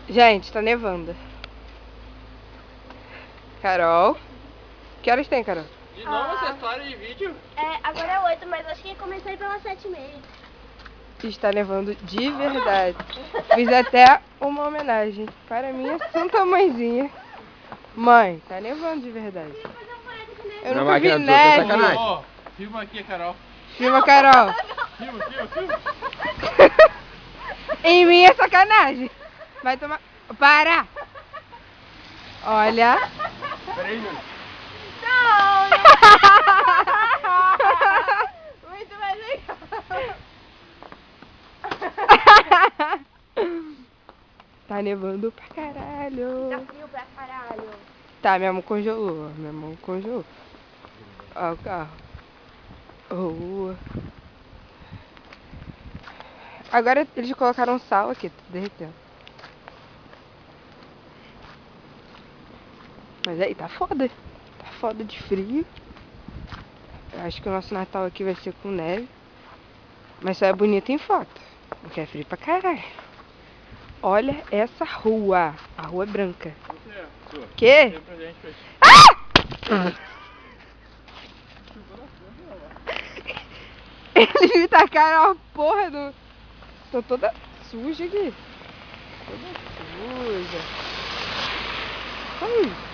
Gente, tá nevando. Carol. Que horas tem, Carol? De novo essa história de vídeo? Agora é 8, mas acho que comecei pelas 7h30. Está nevando de verdade. Fiz até uma homenagem para minha santa mãezinha. Mãe, tá nevando de verdade. Eu Na nunca vi máquina do outro é neve. sacanagem. Ó, filma aqui, Carol. Filma, Carol. Filma. Em mim é sacanagem. Vai tomar... Para! Olha. Peraí, Júlio. Não! Muito mais legal. Tá nevando pra caralho. Tá frio pra caralho. Tá, minha mão congelou. Minha mão congelou. Ó o carro. Rua. Agora eles colocaram sal aqui, tá derretendo. Mas aí tá foda. Tá foda de frio. Eu acho que o nosso Natal aqui vai ser com neve. Mas só é bonito em foto. Porque é frio pra caralho. Olha essa rua. A rua é branca. Que? Tem presente pra ti. Eles me tacaram a porra do... Tô toda suja aqui. Toda suja. Ai.